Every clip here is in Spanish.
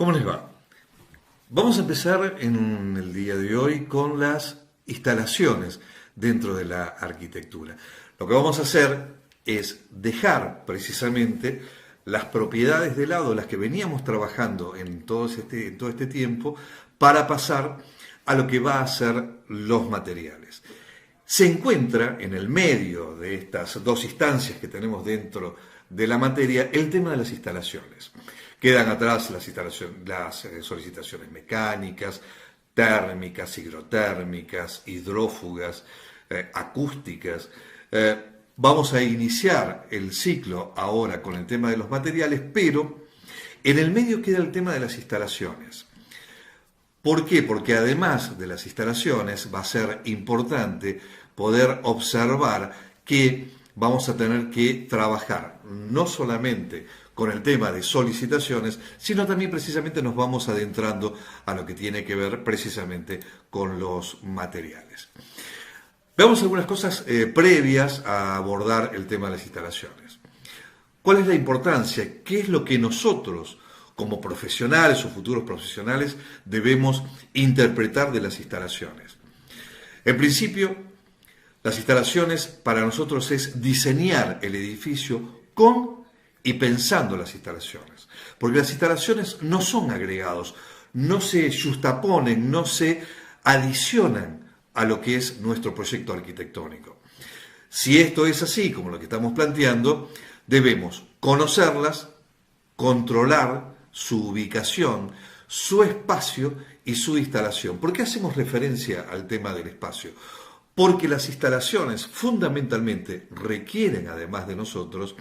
¿Cómo les va? Vamos a empezar en el día de hoy con las instalaciones dentro de la arquitectura. Lo que vamos a hacer es dejar precisamente las propiedades de lado, las que veníamos trabajando en todo este tiempo, para pasar a lo que va a ser los materiales. Se encuentra en el medio de estas dos instancias que tenemos dentro de la materia el tema de las instalaciones. Quedan atrás las solicitaciones mecánicas, térmicas, higrotérmicas, hidrófugas, acústicas. Vamos a iniciar el ciclo ahora con el tema de los materiales, pero en el medio queda el tema de las instalaciones. ¿Por qué? Porque además de las instalaciones va a ser importante poder observar que vamos a tener que trabajar no solamente con el tema de solicitaciones, sino también precisamente nos vamos adentrando a lo que tiene que ver precisamente con los materiales. Veamos algunas cosas previas a abordar el tema de las instalaciones. ¿Cuál es la importancia? ¿Qué es lo que nosotros, como profesionales o futuros profesionales, debemos interpretar de las instalaciones? En principio, las instalaciones para nosotros es diseñar el edificio con y pensando las instalaciones. Porque las instalaciones no son agregados, no se justaponen, no se adicionan a lo que es nuestro proyecto arquitectónico. Si esto es así, como lo que estamos planteando, debemos conocerlas, controlar su ubicación, su espacio y su instalación. ¿Por qué hacemos referencia al tema del espacio? Porque las instalaciones fundamentalmente requieren, además de nosotros,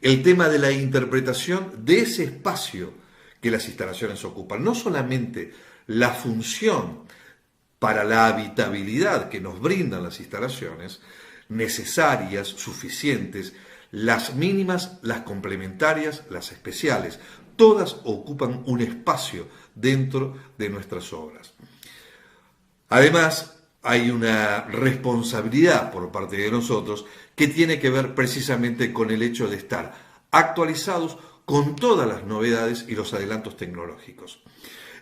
el tema de la interpretación de ese espacio que las instalaciones ocupan. No solamente la función para la habitabilidad que nos brindan las instalaciones, necesarias, suficientes, las mínimas, las complementarias, las especiales, todas ocupan un espacio dentro de nuestras obras. Además, hay una responsabilidad por parte de nosotros que tiene que ver precisamente con el hecho de estar actualizados con todas las novedades y los adelantos tecnológicos.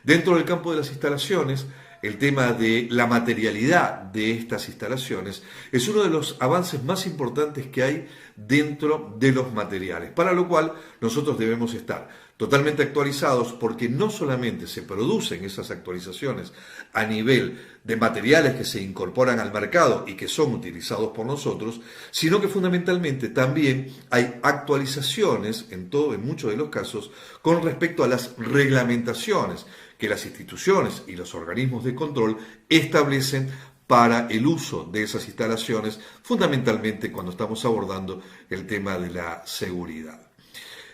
Dentro del campo de las instalaciones, el tema de la materialidad de estas instalaciones es uno de los avances más importantes que hay dentro de los materiales, para lo cual nosotros debemos estar totalmente actualizados, porque no solamente se producen esas actualizaciones a nivel de materiales que se incorporan al mercado y que son utilizados por nosotros, sino que fundamentalmente también hay actualizaciones en muchos de los casos con respecto a las reglamentaciones que las instituciones y los organismos de control establecen para el uso de esas instalaciones, fundamentalmente cuando estamos abordando el tema de la seguridad.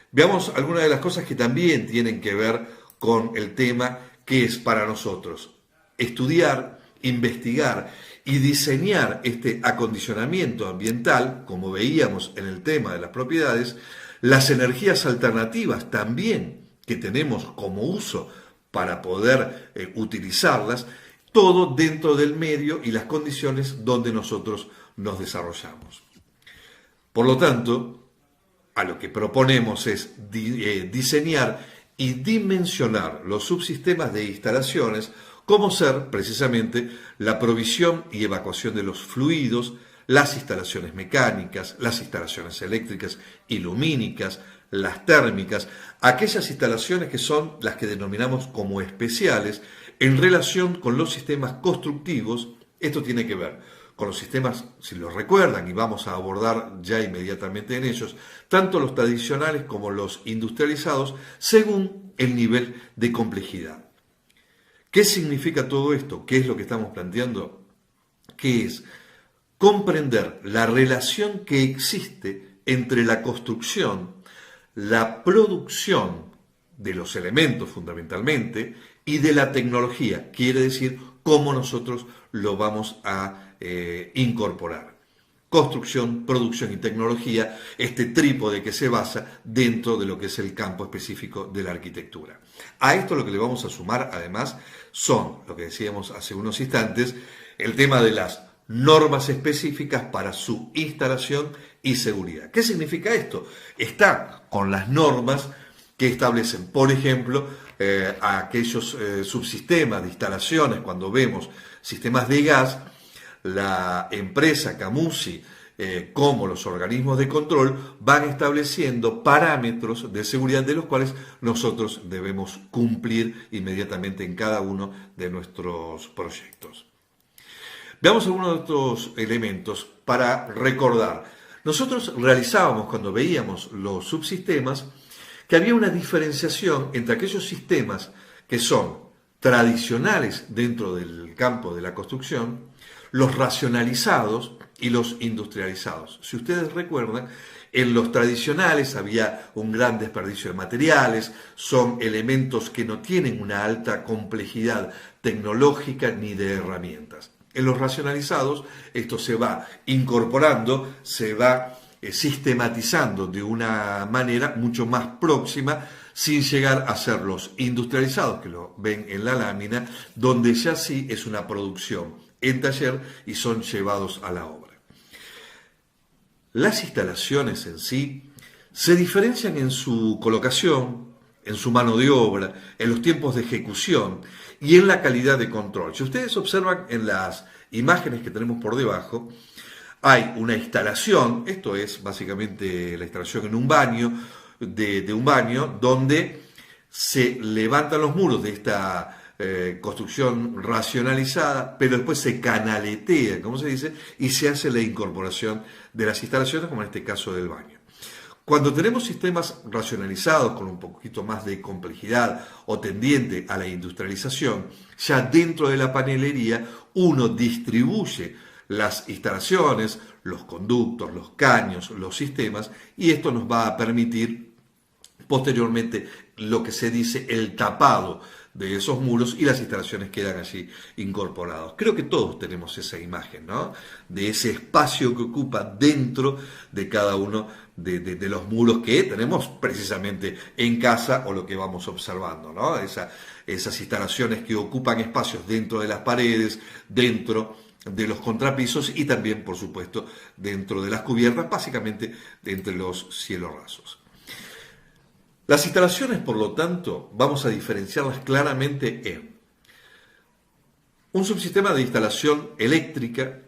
Veamos algunas de las cosas que también tienen que ver con el tema que es para nosotros estudiar, investigar y diseñar este acondicionamiento ambiental, como veíamos en el tema de las propiedades, las energías alternativas también que tenemos como uso para poder utilizarlas, todo dentro del medio y las condiciones donde nosotros nos desarrollamos. Por lo tanto, a lo que proponemos es diseñar y dimensionar los subsistemas de instalaciones, como ser precisamente la provisión y evacuación de los fluidos, las instalaciones mecánicas, las instalaciones eléctricas y lumínicas, las térmicas, aquellas instalaciones que son las que denominamos como especiales en relación con los sistemas constructivos. Esto tiene que ver con los sistemas, si los recuerdan, y vamos a abordar ya inmediatamente en ellos, tanto los tradicionales como los industrializados, según el nivel de complejidad. ¿Qué significa todo esto? ¿Qué es lo que estamos planteando? Que es comprender la relación que existe entre la construcción, la producción de los elementos fundamentalmente y de la tecnología, quiere decir cómo nosotros lo vamos a incorporar. Construcción, producción y tecnología, este trípode que se basa dentro de lo que es el campo específico de la arquitectura. A esto lo que le vamos a sumar además son, lo que decíamos hace unos instantes, el tema de las normas específicas para su instalación y seguridad. ¿Qué significa esto? Está con las normas que establecen, por ejemplo, aquellos subsistemas de instalaciones. Cuando vemos sistemas de gas, la empresa Camusi, como los organismos de control, van estableciendo parámetros de seguridad de los cuales nosotros debemos cumplir inmediatamente en cada uno de nuestros proyectos. Veamos algunos de estos elementos para recordar. Nosotros realizábamos, cuando veíamos los subsistemas, que había una diferenciación entre aquellos sistemas que son tradicionales dentro del campo de la construcción, los racionalizados y los industrializados. Si ustedes recuerdan, en los tradicionales había un gran desperdicio de materiales, son elementos que no tienen una alta complejidad tecnológica ni de herramientas. En los racionalizados esto se va incorporando, se va sistematizando de una manera mucho más próxima, sin llegar a ser los industrializados, que lo ven en la lámina, donde ya sí es una producción en taller y son llevados a la obra. Las instalaciones en sí se diferencian en su colocación, en su mano de obra, en los tiempos de ejecución y en la calidad de control. Si ustedes observan en las imágenes que tenemos por debajo, hay una instalación, esto es básicamente la instalación en un baño, de un baño, donde se levantan los muros de esta construcción racionalizada, pero después se canaletea, como se dice, y se hace la incorporación de las instalaciones, como en este caso del baño. Cuando tenemos sistemas racionalizados con un poquito más de complejidad o tendiente a la industrialización, ya dentro de la panelería uno distribuye las instalaciones, los conductos, los caños, los sistemas, y esto nos va a permitir posteriormente lo que se dice el tapado de esos muros, y las instalaciones quedan allí incorporadas. Creo que todos tenemos esa imagen, ¿no?, de ese espacio que ocupa dentro de cada uno de los muros que tenemos precisamente en casa, o lo que vamos observando, ¿no?, esas instalaciones que ocupan espacios dentro de las paredes, dentro de los contrapisos y también, por supuesto, dentro de las cubiertas, básicamente entre los cielos rasos. Las instalaciones, por lo tanto, vamos a diferenciarlas claramente en un subsistema de instalación eléctrica,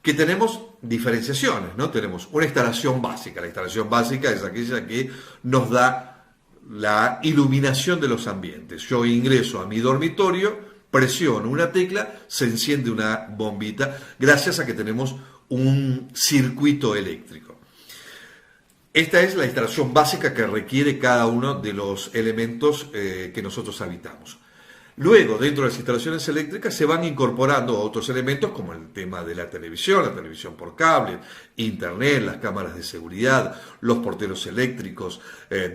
que tenemos diferenciaciones, ¿no? Tenemos una instalación básica. La instalación básica es aquella que nos da la iluminación de los ambientes. Yo ingreso a mi dormitorio, presiono una tecla, se enciende una bombita, gracias a que tenemos un circuito eléctrico. Esta es la instalación básica que requiere cada uno de los elementos que nosotros habitamos. Luego, dentro de las instalaciones eléctricas se van incorporando otros elementos, como el tema de la televisión por cable, internet, las cámaras de seguridad, los porteros eléctricos,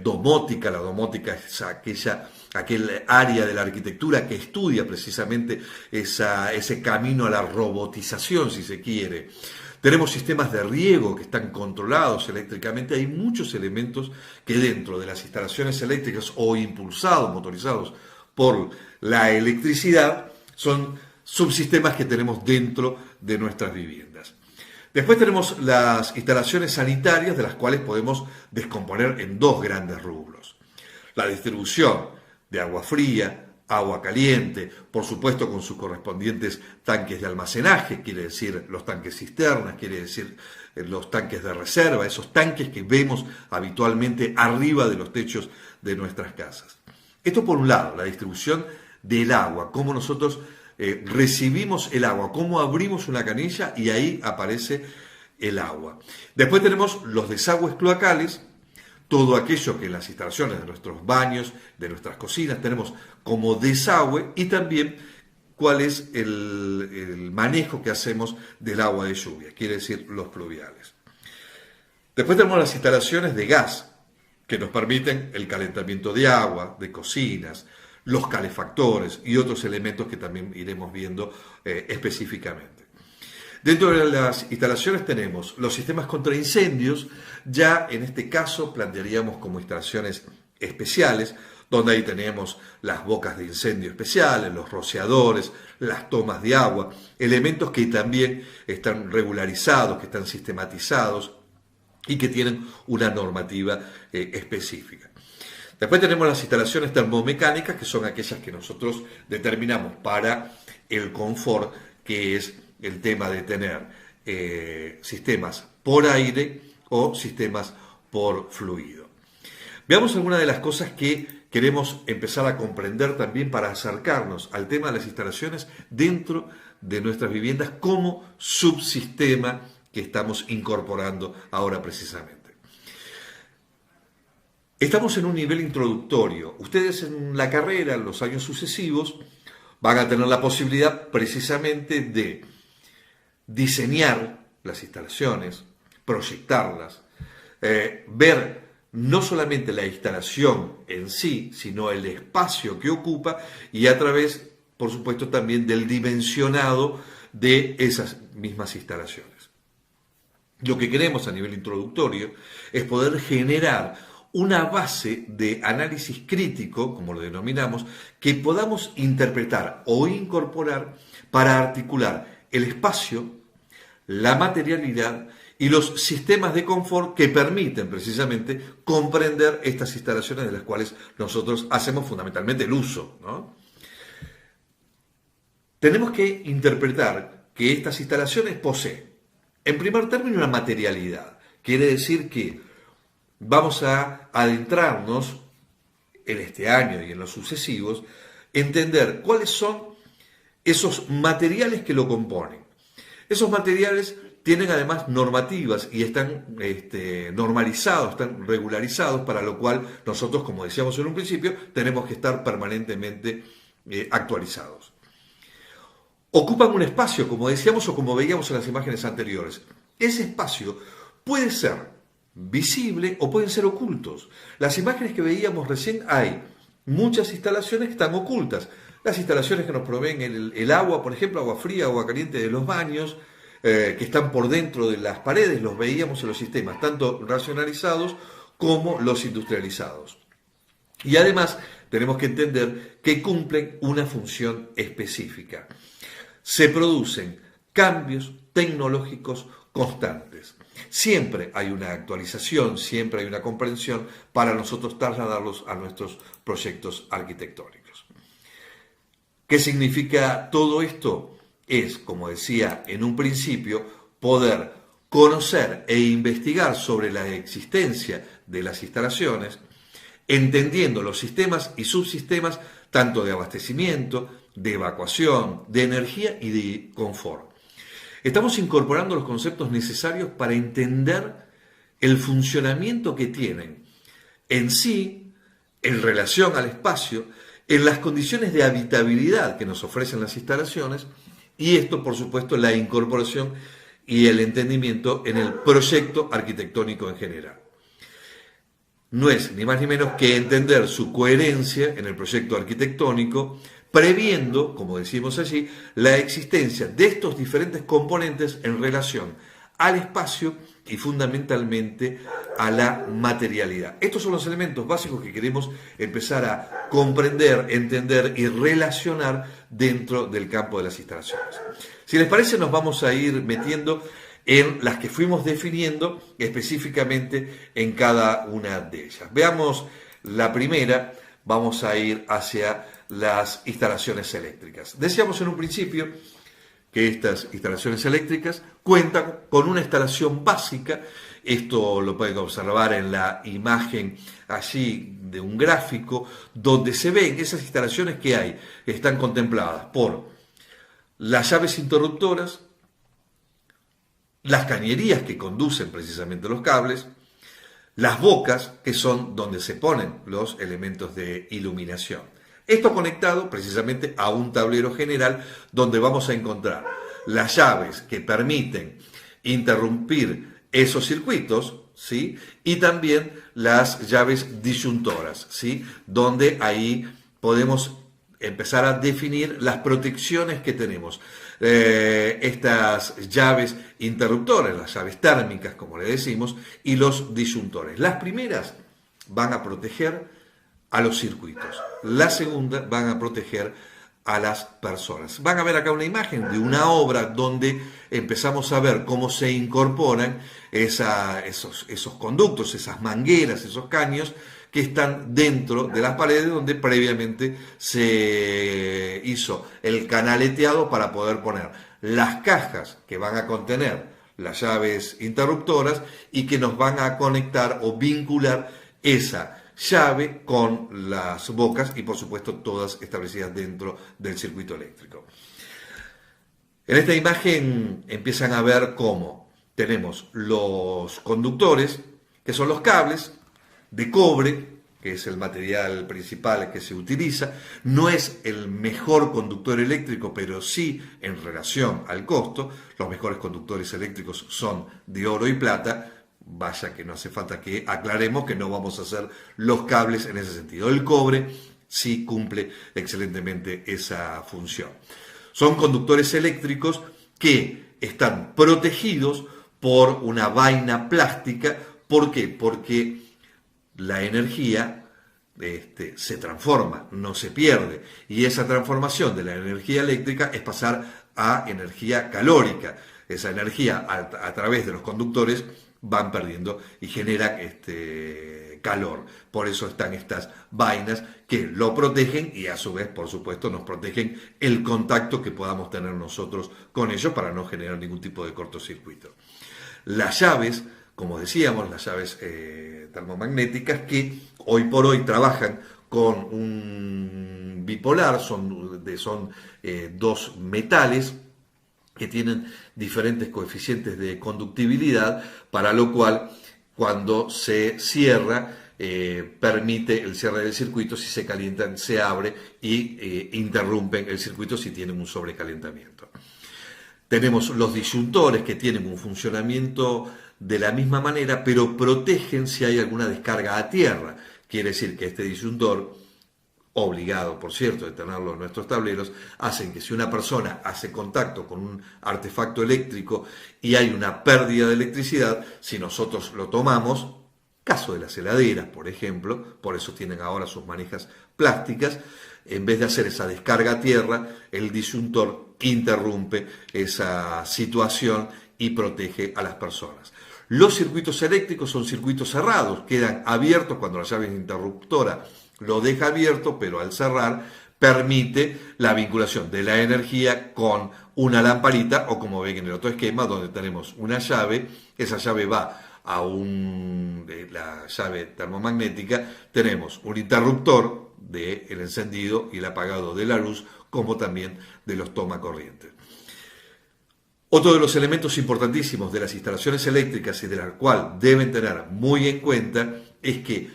domótica. La domótica es aquel área de la arquitectura que estudia precisamente ese camino a la robotización, si se quiere. Tenemos sistemas de riego que están controlados eléctricamente. Hay muchos elementos que dentro de las instalaciones eléctricas o impulsados, motorizados por la electricidad, son subsistemas que tenemos dentro de nuestras viviendas. Después tenemos las instalaciones sanitarias, de las cuales podemos descomponer en dos grandes rubros. La distribución de agua fría, agua caliente, por supuesto con sus correspondientes tanques de almacenaje, quiere decir los tanques cisternas, quiere decir los tanques de reserva, esos tanques que vemos habitualmente arriba de los techos de nuestras casas. Esto por un lado, la distribución del agua, cómo nosotros recibimos el agua, cómo abrimos una canilla y ahí aparece el agua. Después tenemos los desagües cloacales, todo aquello que en las instalaciones de nuestros baños, de nuestras cocinas, tenemos como desagüe, y también cuál es el manejo que hacemos del agua de lluvia, quiere decir los pluviales. Después tenemos las instalaciones de gas, que nos permiten el calentamiento de agua, de cocinas, los calefactores y otros elementos que también iremos viendo específicamente. Dentro de las instalaciones tenemos los sistemas contra incendios, ya en este caso plantearíamos como instalaciones especiales, donde ahí tenemos las bocas de incendio especiales, los rociadores, las tomas de agua, elementos que también están regularizados, que están sistematizados y que tienen una normativa específica. Después tenemos las instalaciones termomecánicas, que son aquellas que nosotros determinamos para el confort, que es el tema de tener sistemas por aire o sistemas por fluido. Veamos algunas de las cosas que queremos empezar a comprender también para acercarnos al tema de las instalaciones dentro de nuestras viviendas como subsistema que estamos incorporando ahora precisamente. Estamos en un nivel introductorio. Ustedes en la carrera, en los años sucesivos, van a tener la posibilidad precisamente de diseñar las instalaciones, proyectarlas, ver no solamente la instalación en sí, sino el espacio que ocupa y a través, por supuesto, también del dimensionado de esas mismas instalaciones. Lo que queremos a nivel introductorio es poder generar una base de análisis crítico, como lo denominamos, que podamos interpretar o incorporar para articular el espacio, la materialidad y los sistemas de confort que permiten precisamente comprender estas instalaciones de las cuales nosotros hacemos fundamentalmente el uso, ¿no? Tenemos que interpretar que estas instalaciones poseen, en primer término, una materialidad. Quiere decir que vamos a adentrarnos en este año y en los sucesivos, entender cuáles son esos materiales que lo componen. Esos materiales tienen además normativas y están normalizados, están regularizados, para lo cual nosotros, como decíamos en un principio, tenemos que estar permanentemente actualizados. Ocupan un espacio, como decíamos o como veíamos en las imágenes anteriores. Ese espacio puede ser visible o pueden ser ocultos. Las imágenes que veíamos recién, hay muchas instalaciones que están ocultas. Las instalaciones que nos proveen el agua, por ejemplo, agua fría, agua caliente de los baños, que están por dentro de las paredes, los veíamos en los sistemas, tanto racionalizados como los industrializados. Y además tenemos que entender que cumplen una función específica. Se producen cambios tecnológicos constantes. Siempre hay una actualización, siempre hay una comprensión para nosotros trasladarlos a nuestros proyectos arquitectónicos. ¿Qué significa todo esto? Es, como decía en un principio, poder conocer e investigar sobre la existencia de las instalaciones, entendiendo los sistemas y subsistemas tanto de abastecimiento, de evacuación, de energía y de confort. Estamos incorporando los conceptos necesarios para entender el funcionamiento que tienen en sí, en relación al espacio, en las condiciones de habitabilidad que nos ofrecen las instalaciones, y esto, por supuesto, la incorporación y el entendimiento en el proyecto arquitectónico en general. No es ni más ni menos que entender su coherencia en el proyecto arquitectónico, previendo, como decimos allí, la existencia de estos diferentes componentes en relación al espacio y fundamentalmente a la materialidad. Estos son los elementos básicos que queremos empezar a comprender, entender y relacionar dentro del campo de las instalaciones. Si les parece, nos vamos a ir metiendo en las que fuimos definiendo específicamente en cada una de ellas. Veamos la primera, vamos a ir hacia las instalaciones eléctricas. Decíamos en un principio que estas instalaciones eléctricas cuentan con una instalación básica. Esto lo pueden observar en la imagen allí de un gráfico donde se ven esas instalaciones que hay. Están contempladas por las llaves interruptoras, las cañerías que conducen precisamente los cables, las bocas, que son donde se ponen los elementos de iluminación. Esto conectado precisamente a un tablero general donde vamos a encontrar las llaves que permiten interrumpir esos circuitos, ¿sí? Y también las llaves disyuntoras, ¿sí? Donde ahí podemos empezar a definir las protecciones que tenemos. Estas llaves interruptoras, las llaves térmicas, como le decimos, y los disyuntores. Las primeras van a proteger a los circuitos. La segunda van a proteger a las personas. Van a ver acá una imagen de una obra donde empezamos a ver cómo se incorporan esos conductos, esas mangueras, esos caños que están dentro de las paredes donde previamente se hizo el canaleteado para poder poner las cajas que van a contener las llaves interruptoras y que nos van a conectar o vincular esa llave con las bocas y por supuesto todas establecidas dentro del circuito eléctrico. En esta imagen empiezan a ver cómo tenemos los conductores, que son los cables de cobre, que es el material principal que se utiliza. No es el mejor conductor eléctrico, pero sí en relación al costo. Los mejores conductores eléctricos son de oro y plata. Vaya que no hace falta que aclaremos que no vamos a hacer los cables en ese sentido. El cobre sí cumple excelentemente esa función. Son conductores eléctricos que están protegidos por una vaina plástica. ¿Por qué? Porque la energía se transforma, no se pierde. Y esa transformación de la energía eléctrica es pasar a energía calórica. Esa energía a través de los conductores van perdiendo y genera calor. Por eso están estas vainas que lo protegen y a su vez, por supuesto, nos protegen el contacto que podamos tener nosotros con ellos para no generar ningún tipo de cortocircuito. Las llaves, como decíamos, las llaves termomagnéticas que hoy por hoy trabajan con un bipolar, son dos metales que tienen diferentes coeficientes de conductibilidad, para lo cual cuando se cierra permite el cierre del circuito. Si se calientan se abre y interrumpen el circuito si tienen un sobrecalentamiento. Tenemos los disyuntores que tienen un funcionamiento de la misma manera, pero protegen si hay alguna descarga a tierra. Quiere decir que este disyuntor, obligado, por cierto, de tenerlo en nuestros tableros, hacen que si una persona hace contacto con un artefacto eléctrico y hay una pérdida de electricidad, si nosotros lo tomamos, caso de las heladeras, por ejemplo, por eso tienen ahora sus manijas plásticas, en vez de hacer esa descarga a tierra, el disyuntor interrumpe esa situación y protege a las personas. Los circuitos eléctricos son circuitos cerrados, quedan abiertos cuando la llave interruptora lo deja abierto, pero al cerrar permite la vinculación de la energía con una lamparita, o como ven en el otro esquema, donde tenemos una llave. Esa llave va a la llave termomagnética. Tenemos un interruptor del encendido y el apagado de la luz, como también de los tomacorrientes. Otro de los elementos importantísimos de las instalaciones eléctricas y de la cual deben tener muy en cuenta es que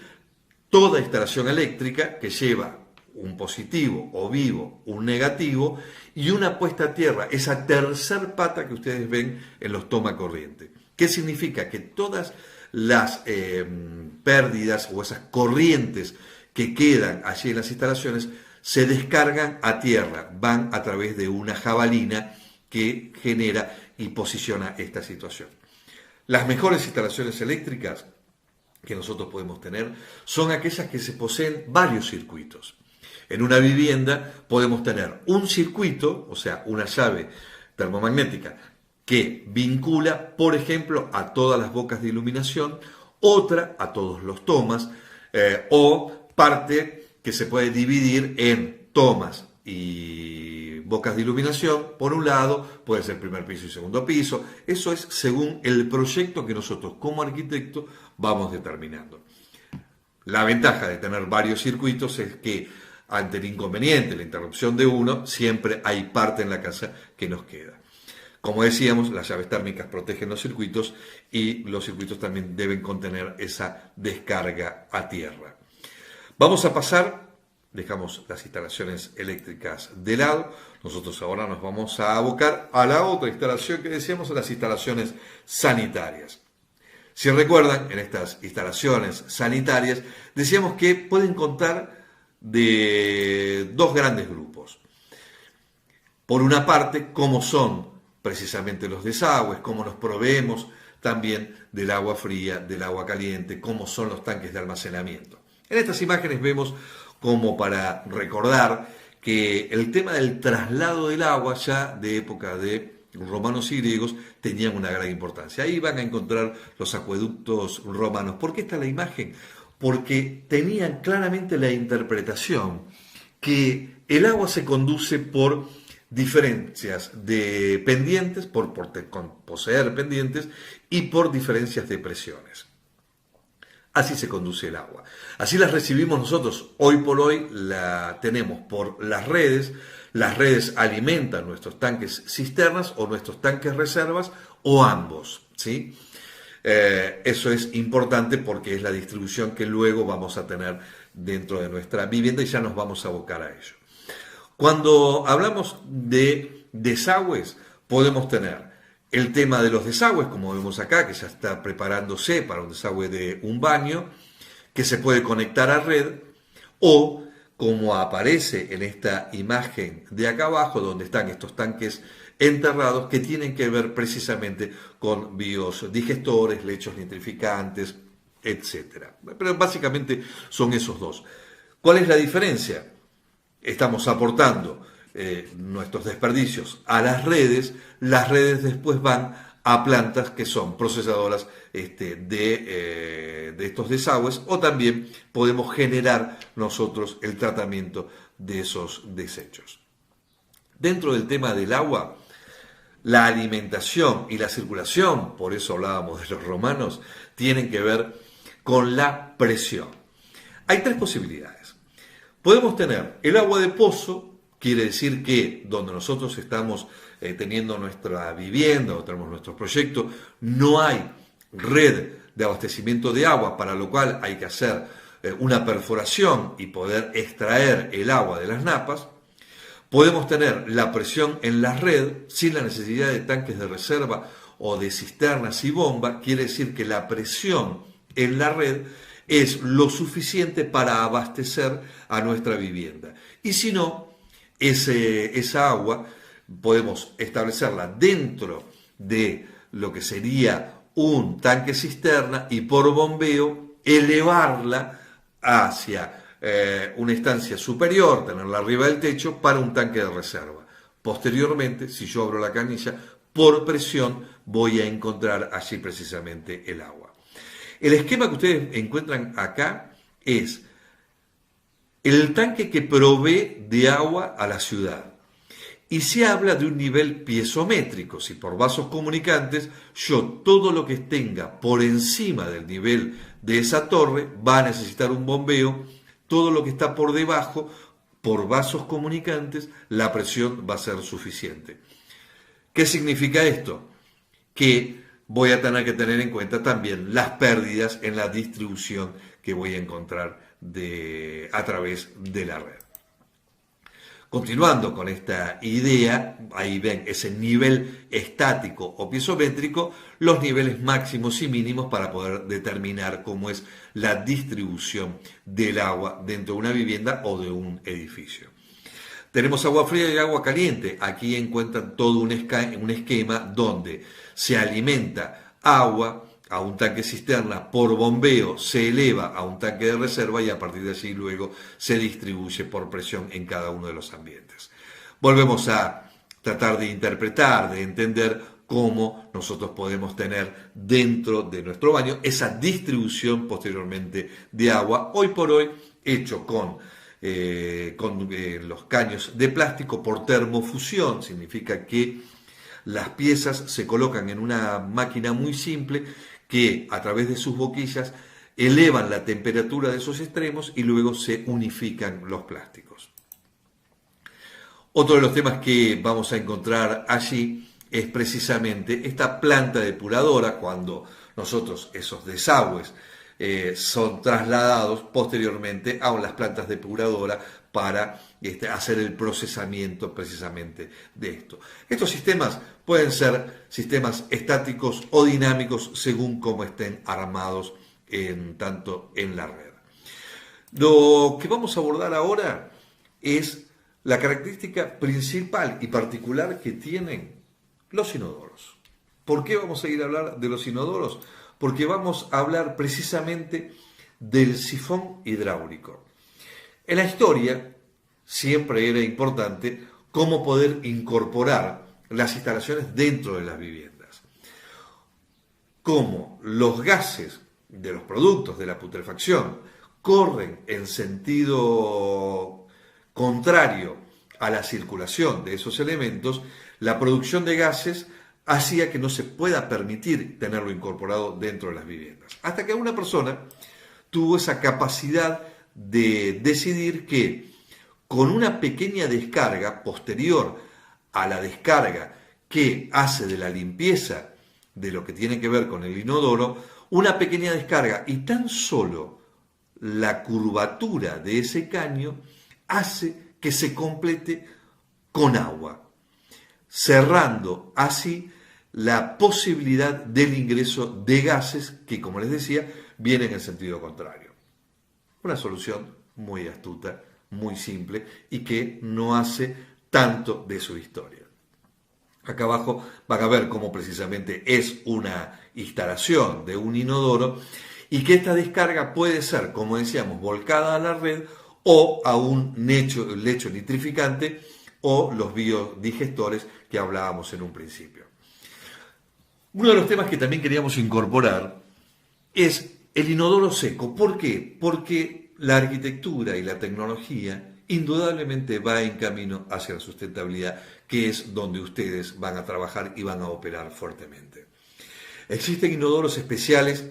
toda instalación eléctrica que lleva un positivo o vivo, un negativo y una puesta a tierra, esa tercer pata que ustedes ven en los tomacorriente. ¿Qué significa? Que todas las pérdidas o esas corrientes que quedan allí en las instalaciones se descargan a tierra, van a través de una jabalina que genera y posiciona esta situación. Las mejores instalaciones eléctricas que nosotros podemos tener son aquellas que se poseen varios circuitos. En una vivienda podemos tener un circuito, o sea, una llave termomagnética que vincula, por ejemplo, a todas las bocas de iluminación, otra a todos los tomas, o parte que se puede dividir en tomas y bocas de iluminación. Por un lado, puede ser primer piso y segundo piso. Eso es según el proyecto que nosotros como arquitectos vamos determinando. La ventaja de tener varios circuitos es que ante el inconveniente, la interrupción de uno, siempre hay parte en la casa que nos queda. Como decíamos, las llaves térmicas protegen los circuitos y los circuitos también deben contener esa descarga a tierra. Vamos a pasar, dejamos las instalaciones eléctricas de lado, nosotros ahora nos vamos a abocar a la otra instalación que decíamos, las instalaciones sanitarias. Si recuerdan, en estas instalaciones sanitarias decíamos que pueden contar de dos grandes grupos. Por una parte, cómo son precisamente los desagües, cómo nos proveemos también del agua fría, del agua caliente, cómo son los tanques de almacenamiento. En estas imágenes vemos como para recordar que el tema del traslado del agua ya de época de romanos y griegos tenían una gran importancia. Ahí van a encontrar los acueductos romanos. ¿Por qué está la imagen? porque tenían claramente la interpretación que el agua se conduce por diferencias de pendientes, por poseer pendientes y por diferencias de presiones. Así se conduce el agua. Así las recibimos nosotros. Hoy por hoy la tenemos por las redes. Las redes alimentan nuestros tanques cisternas o nuestros tanques reservas o ambos, ¿sí? Eso es importante porque es la distribución que luego vamos a tener dentro de nuestra vivienda y ya nos vamos a abocar a ello. Cuando hablamos de desagües, podemos tener el tema de los desagües, como vemos acá, que ya está preparándose para un desagüe de un baño, que se puede conectar a red, o como aparece en esta imagen de acá abajo, donde están estos tanques enterrados, que tienen que ver precisamente con biodigestores, lechos nitrificantes, etc. Pero básicamente son esos dos. ¿Cuál es la diferencia? Estamos aportando nuestros desperdicios a las redes después van a plantas que son procesadoras de estos desagües, o también podemos generar nosotros el tratamiento de esos desechos. Dentro del tema del agua, la alimentación y la circulación, por eso hablábamos de los romanos, tienen que ver con la presión. Hay tres posibilidades. Podemos tener el agua de pozo, quiere decir que donde nosotros estamos teniendo nuestra vivienda o tenemos nuestro proyecto, no hay red de abastecimiento de agua, para lo cual hay que hacer una perforación y poder extraer el agua de las napas. Podemos tener la presión en la red sin la necesidad de tanques de reserva o de cisternas y bomba, quiere decir que la presión en la red es lo suficiente para abastecer a nuestra vivienda. Y si no, esa agua podemos establecerla dentro de lo que sería un tanque cisterna y por bombeo elevarla hacia una estancia superior, tenerla arriba del techo para un tanque de reserva. Posteriormente, si yo abro la canilla, por presión voy a encontrar allí precisamente el agua. El esquema que ustedes encuentran acá es el tanque que provee de agua a la ciudad. Y se habla de un nivel piezométrico. Si por vasos comunicantes, yo todo lo que tenga por encima del nivel de esa torre va a necesitar un bombeo. Todo lo que está por debajo, por vasos comunicantes, la presión va a ser suficiente. ¿Qué significa esto? Que voy a tener que tener en cuenta también las pérdidas en la distribución que voy a encontrar a través de la red. Continuando con esta idea, ahí ven ese nivel estático o piezométrico, los niveles máximos y mínimos para poder determinar cómo es la distribución del agua dentro de una vivienda o de un edificio. Tenemos agua fría y agua caliente. Aquí encuentran todo un esquema donde se alimenta agua a un tanque cisterna por bombeo, se eleva a un tanque de reserva y a partir de allí luego se distribuye por presión en cada uno de los ambientes. Volvemos a tratar de interpretar, de entender cómo nosotros podemos tener dentro de nuestro baño esa distribución posteriormente de agua, hoy por hoy hecho con los caños de plástico por termofusión. Significa que las piezas se colocan en una máquina muy simple que a través de sus boquillas elevan la temperatura de esos extremos y luego se unifican los plásticos. Otro de los temas que vamos a encontrar allí es precisamente esta planta depuradora, cuando nosotros esos desagües son trasladados posteriormente a las plantas depuradoras para hacer el procesamiento precisamente de esto. Estos sistemas pueden ser sistemas estáticos o dinámicos según cómo estén armados tanto en la red. Lo que vamos a abordar ahora es la característica principal y particular que tienen los inodoros. ¿Por qué vamos a ir a hablar de los inodoros? Porque vamos a hablar precisamente del sifón hidráulico. En la historia siempre era importante cómo poder incorporar las instalaciones dentro de las viviendas. Cómo los gases de los productos de la putrefacción corren en sentido contrario a la circulación de esos elementos, la producción de gases hacía que no se pueda permitir tenerlo incorporado dentro de las viviendas. Hasta que una persona tuvo esa capacidad de decidir que con una pequeña descarga posterior a la descarga que hace de la limpieza de lo que tiene que ver con el inodoro, una pequeña descarga y tan solo la curvatura de ese caño hace que se complete con agua, cerrando así la posibilidad del ingreso de gases que, como les decía, vienen en sentido contrario. Una solución muy astuta, muy simple y que no hace tanto de su historia. Acá abajo van a ver cómo precisamente es una instalación de un inodoro y que esta descarga puede ser, como decíamos, volcada a la red o a un lecho nitrificante o los biodigestores que hablábamos en un principio. Uno de los temas que también queríamos incorporar es el inodoro seco. ¿Por qué? Porque la arquitectura y la tecnología indudablemente va en camino hacia la sustentabilidad, que es donde ustedes van a trabajar y van a operar fuertemente. Existen inodoros especiales,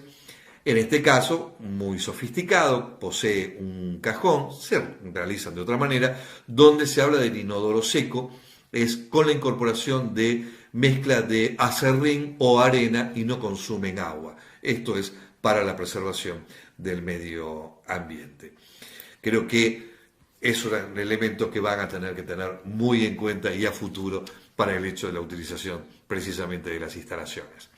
en este caso muy sofisticado, posee un cajón, se realizan de otra manera, donde se habla del inodoro seco, es con la incorporación de mezcla de acerrín o arena y no consumen agua. Esto es para la preservación del medio ambiente. Creo que es un elemento que van a tener que tener muy en cuenta y a futuro para el hecho de la utilización precisamente de las instalaciones.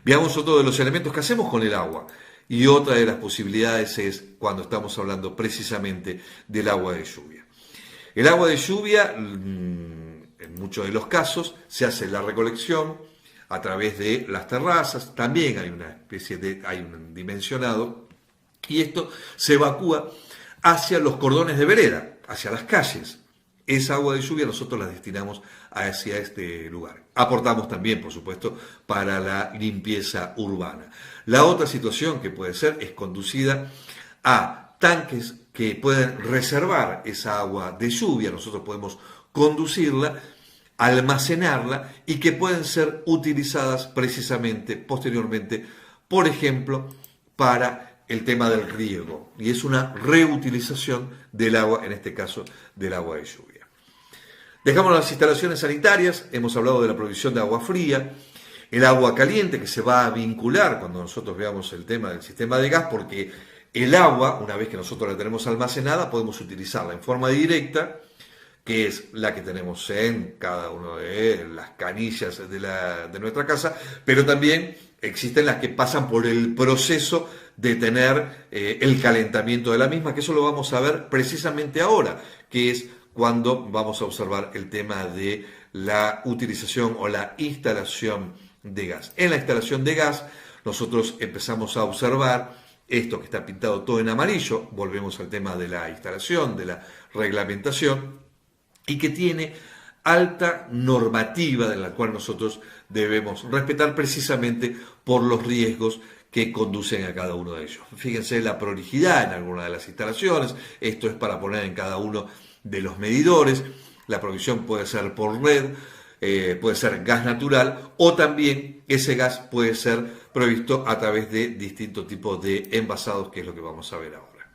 Veamos otro de los elementos que hacemos con el agua. Y otra de las posibilidades es cuando estamos hablando precisamente del agua de lluvia. El agua de lluvia, en muchos de los casos, se hace la recolección a través de las terrazas. También hay una especie de, hay un dimensionado. Y esto se evacúa hacia los cordones de vereda, hacia las calles. Esa agua de lluvia nosotros la destinamos hacia este lugar. Aportamos también, por supuesto, para la limpieza urbana. La otra situación que puede ser es conducida a tanques que pueden reservar esa agua de lluvia. Nosotros podemos conducirla, almacenarla y que pueden ser utilizadas precisamente posteriormente, por ejemplo, para el tema del riego. Y es una reutilización del agua, en este caso del agua de lluvia. Dejamos las instalaciones sanitarias, hemos hablado de la provisión de agua fría, el agua caliente que se va a vincular cuando nosotros veamos el tema del sistema de gas, porque el agua, una vez que nosotros la tenemos almacenada, podemos utilizarla en forma directa, que es la que tenemos en cada una de las canillas de nuestra casa, pero también existen las que pasan por el proceso de tener el calentamiento de la misma, que eso lo vamos a ver precisamente ahora, que es cuando vamos a observar el tema de la utilización o la instalación de gas. En la instalación de gas nosotros empezamos a observar esto que está pintado todo en amarillo, volvemos al tema de la instalación, de la reglamentación, y que tiene alta normativa de la cual nosotros debemos respetar precisamente por los riesgos que conducen a cada uno de ellos. Fíjense la prolijidad en alguna de las instalaciones, esto es para poner en cada uno de los medidores, la provisión puede ser por red, puede ser gas natural o también ese gas puede ser provisto a través de distintos tipos de envasados, que es lo que vamos a ver ahora.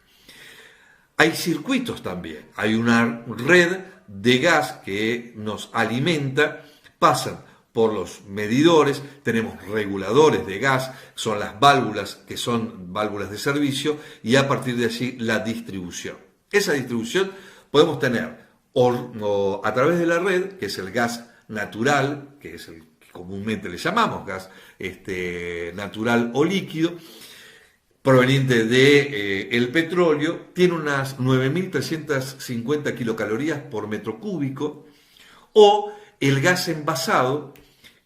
Hay circuitos también, hay una red de gas que nos alimenta, pasan por los medidores, tenemos reguladores de gas, son las válvulas que son válvulas de servicio y a partir de allí la distribución. Esa distribución podemos tener o a través de la red, que es el gas natural, que es el que comúnmente le llamamos gas natural o líquido, proveniente del petróleo, tiene unas 9.350 kilocalorías por metro cúbico, o el gas envasado,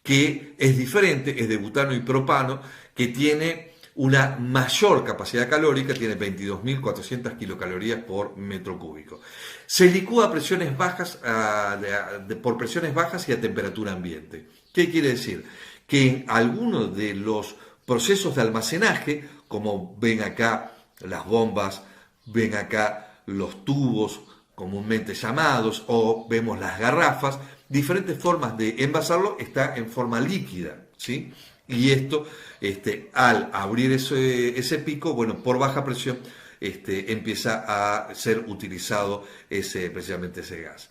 que es diferente, es de butano y propano, que tiene una mayor capacidad calórica, tiene 22.400 kilocalorías por metro cúbico. Se licúa a presiones bajas, por presiones bajas y a temperatura ambiente. ¿Qué quiere decir? Que en algunos de los procesos de almacenaje, como ven acá las bombas, ven acá los tubos comúnmente llamados, o vemos las garrafas, diferentes formas de envasarlo. Está en forma líquida, ¿sí? Y esto, al abrir ese pico, bueno, por baja presión, empieza a ser utilizado precisamente ese gas.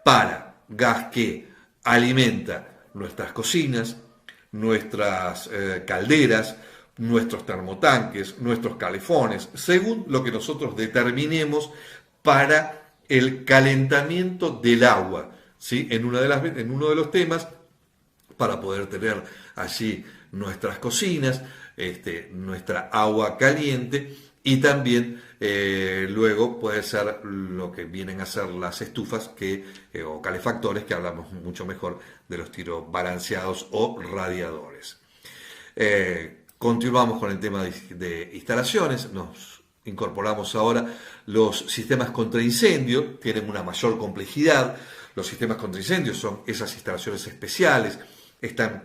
Para gas que alimenta nuestras cocinas, nuestras calderas, nuestros termotanques, nuestros calefones, según lo que nosotros determinemos para el calentamiento del agua, ¿sí? En uno de los temas, para poder tener allí nuestras cocinas, nuestra agua caliente, y también luego puede ser lo que vienen a ser las estufas o calefactores, que hablamos mucho mejor de los tiros balanceados o radiadores. Continuamos con el tema de instalaciones. Nos incorporamos ahora los sistemas contra incendio. Tienen una mayor complejidad. Los sistemas contra incendio son esas instalaciones especiales.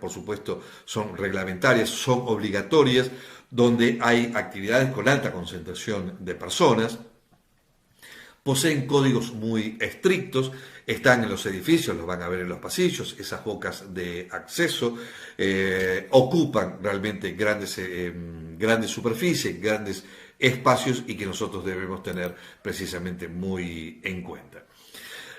Por supuesto, son reglamentarias, son obligatorias, donde hay actividades con alta concentración de personas. Poseen códigos muy estrictos, están en los edificios, los van a ver en los pasillos, esas bocas de acceso, ocupan realmente grandes superficies, grandes espacios, y que nosotros debemos tener precisamente muy en cuenta.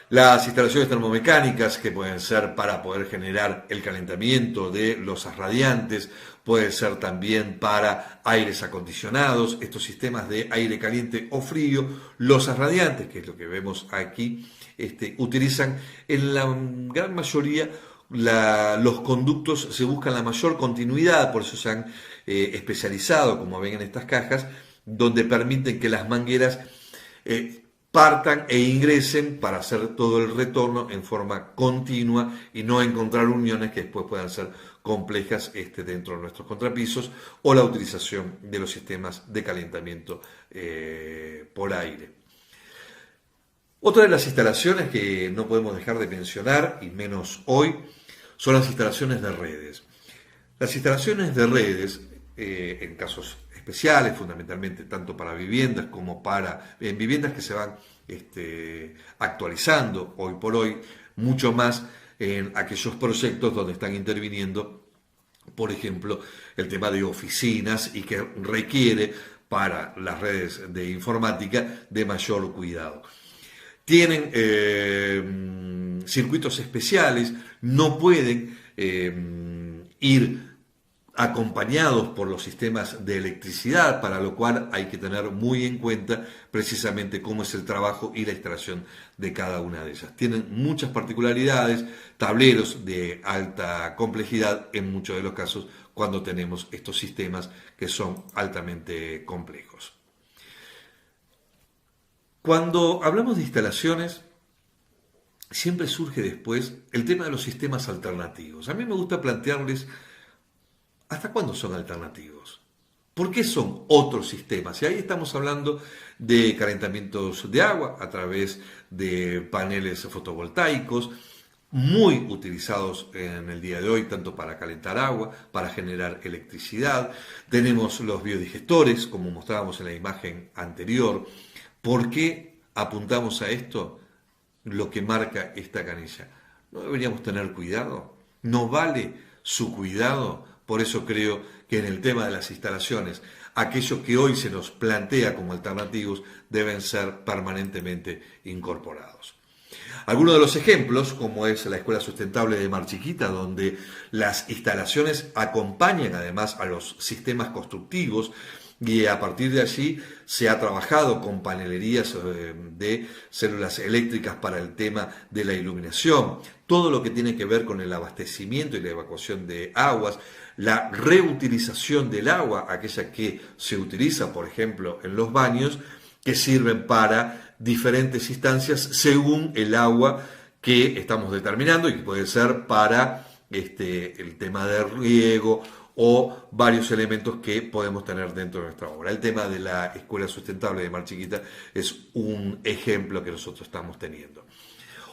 Las instalaciones termomecánicas, que pueden ser para poder generar el calentamiento de losas radiantes, puede ser también para aires acondicionados, estos sistemas de aire caliente o frío. Losas radiantes, que es lo que vemos aquí, utilizan en la gran mayoría los conductos, se buscan la mayor continuidad, por eso se han especializado, como ven en estas cajas, donde permiten que las mangueras partan e ingresen para hacer todo el retorno en forma continua y no encontrar uniones que después puedan ser complejas dentro de nuestros contrapisos, o la utilización de los sistemas de calentamiento por aire. Otra de las instalaciones que no podemos dejar de mencionar, y menos hoy, son las instalaciones de redes. Las instalaciones de redes, en casos especiales, fundamentalmente tanto para viviendas como en viviendas que se van actualizando hoy por hoy, mucho más en aquellos proyectos donde están interviniendo, por ejemplo, el tema de oficinas, y que requiere para las redes de informática de mayor cuidado. Tienen circuitos especiales, no pueden ir acompañados por los sistemas de electricidad, para lo cual hay que tener muy en cuenta precisamente cómo es el trabajo y la instalación de cada una de ellas. Tienen muchas particularidades, tableros de alta complejidad en muchos de los casos cuando tenemos estos sistemas que son altamente complejos. Cuando hablamos de instalaciones, siempre surge después el tema de los sistemas alternativos. A mí me gusta plantearles: ¿hasta cuándo son alternativos? ¿Por qué son otros sistemas? Y ahí estamos hablando de calentamientos de agua a través de paneles fotovoltaicos, muy utilizados en el día de hoy, tanto para calentar agua, para generar electricidad. Tenemos los biodigestores, como mostrábamos en la imagen anterior. ¿Por qué apuntamos a esto? Lo que marca esta canilla. ¿No deberíamos tener cuidado? ¿No vale su cuidado? Por eso creo que en el tema de las instalaciones, aquello que hoy se nos plantea como alternativos deben ser permanentemente incorporados. Algunos de los ejemplos, como es la Escuela Sustentable de Mar Chiquita, donde las instalaciones acompañan además a los sistemas constructivos, y a partir de allí se ha trabajado con panelerías de células eléctricas para el tema de la iluminación, todo lo que tiene que ver con el abastecimiento y la evacuación de aguas, la reutilización del agua, aquella que se utiliza, por ejemplo, en los baños, que sirven para diferentes instancias según el agua que estamos determinando, y que puede ser para el tema de riego o varios elementos que podemos tener dentro de nuestra obra. El tema de la Escuela Sustentable de Mar Chiquita es un ejemplo que nosotros estamos teniendo.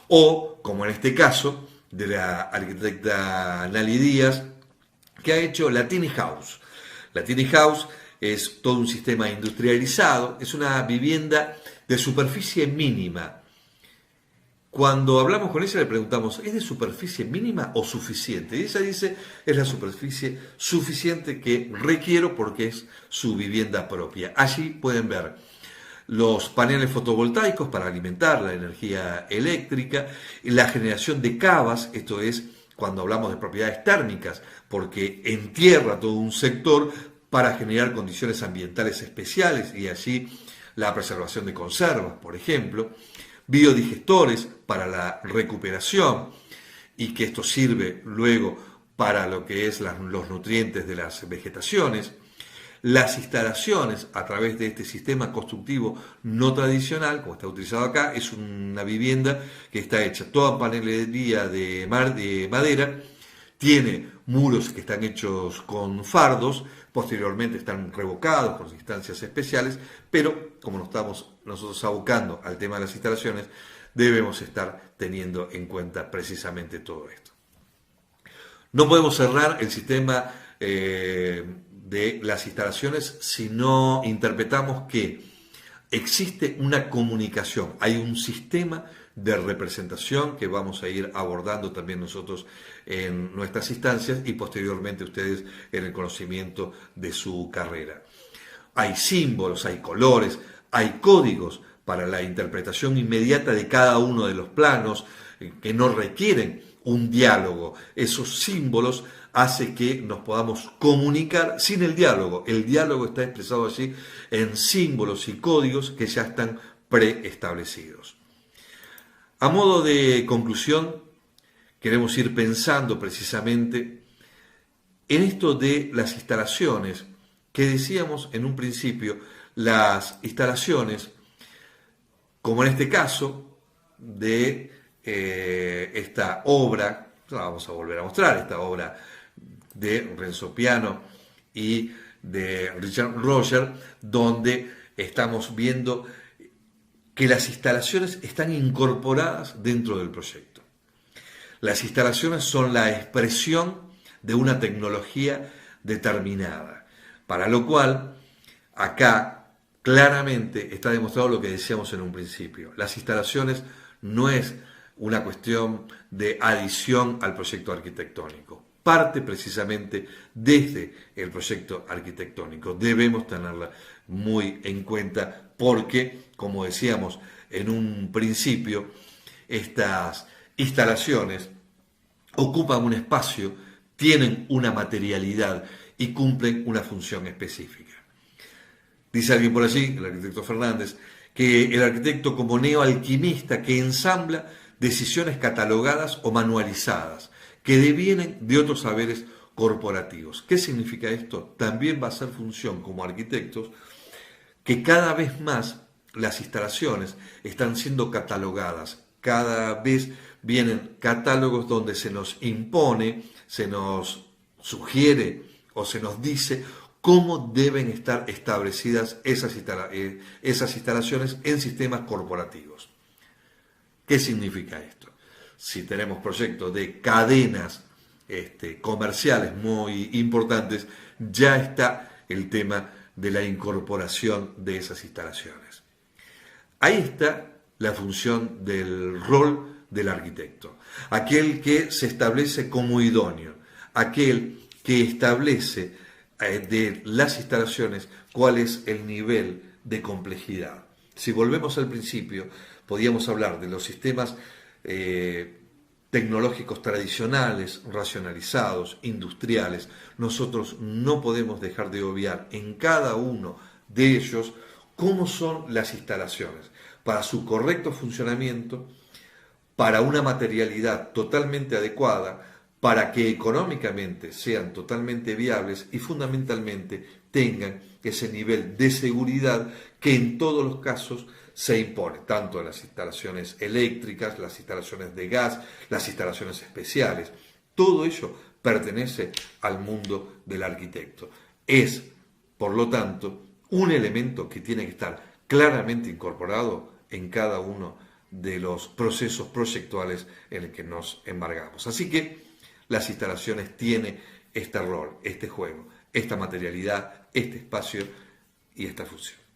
O, como en este caso, de la arquitecta Nali Díaz, que ha hecho la Tiny House. La tiny house es todo un sistema industrializado, es una vivienda de superficie mínima. Cuando hablamos con ella le preguntamos, ¿es de superficie mínima o suficiente? Y ella dice, es la superficie suficiente que requiero porque es su vivienda propia. Allí pueden ver los paneles fotovoltaicos para alimentar la energía eléctrica, la generación de cavas, esto es cuando hablamos de propiedades térmicas, porque entierra todo un sector para generar condiciones ambientales especiales y allí la preservación de conservas, por ejemplo, biodigestores para la recuperación y que esto sirve luego para lo que es los nutrientes de las vegetaciones, las instalaciones a través de este sistema constructivo no tradicional, como está utilizado acá, es una vivienda que está hecha toda en panelería de madera, tiene muros que están hechos con fardos, posteriormente están revocados con instancias especiales, pero como nos estamos nosotros abocando al tema de las instalaciones, debemos estar teniendo en cuenta precisamente todo esto. No podemos cerrar el sistema de las instalaciones si no interpretamos que existe una comunicación, hay un sistema de representación que vamos a ir abordando también nosotros en nuestras instancias y posteriormente ustedes en el conocimiento de su carrera. Hay símbolos, hay colores, hay códigos para la interpretación inmediata de cada uno de los planos que no requieren un diálogo. Esos símbolos hace que nos podamos comunicar sin el diálogo. El diálogo está expresado allí en símbolos y códigos que ya están preestablecidos. A modo de conclusión, queremos ir pensando precisamente en esto de las instalaciones, que decíamos en un principio, las instalaciones, como en este caso de esta obra, la vamos a volver a mostrar, esta obra de Renzo Piano y de Richard Roger, donde estamos viendo que las instalaciones están incorporadas dentro del proyecto. Las instalaciones son la expresión de una tecnología determinada, para lo cual acá claramente está demostrado lo que decíamos en un principio. Las instalaciones no es una cuestión de adición al proyecto arquitectónico, parte precisamente desde el proyecto arquitectónico. Debemos tenerla muy en cuenta porque, como decíamos en un principio, estas instalaciones ocupan un espacio, tienen una materialidad y cumplen una función específica. Dice alguien por allí, el arquitecto Fernández, que el arquitecto como neoalquimista que ensambla decisiones catalogadas o manualizadas, que devienen de otros saberes corporativos. ¿Qué significa esto? También va a ser función como arquitectos que cada vez más las instalaciones están siendo catalogadas, cada vez vienen catálogos donde se nos impone, se nos sugiere o se nos dice cómo deben estar establecidas esas instalaciones en sistemas corporativos. ¿Qué significa esto? Si tenemos proyectos de cadenas comerciales muy importantes, ya está el tema de la incorporación de esas instalaciones. Ahí está la función del rol del arquitecto, aquel que se establece como idóneo, aquel que establece de las instalaciones cuál es el nivel de complejidad. Si volvemos al principio, podíamos hablar de los sistemas tecnológicos tradicionales, racionalizados, industriales. Nosotros no podemos dejar de obviar en cada uno de ellos cómo son las instalaciones, para su correcto funcionamiento, para una materialidad totalmente adecuada, para que económicamente sean totalmente viables y fundamentalmente tengan ese nivel de seguridad que en todos los casos se impone, tanto en las instalaciones eléctricas, las instalaciones de gas, las instalaciones especiales. Todo ello pertenece al mundo del arquitecto. Es, por lo tanto, un elemento que tiene que estar claramente incorporado en cada uno de los procesos proyectuales en el que nos embargamos. Así que las instalaciones tienen este rol, este juego. esta materialidad, este espacio y esta función.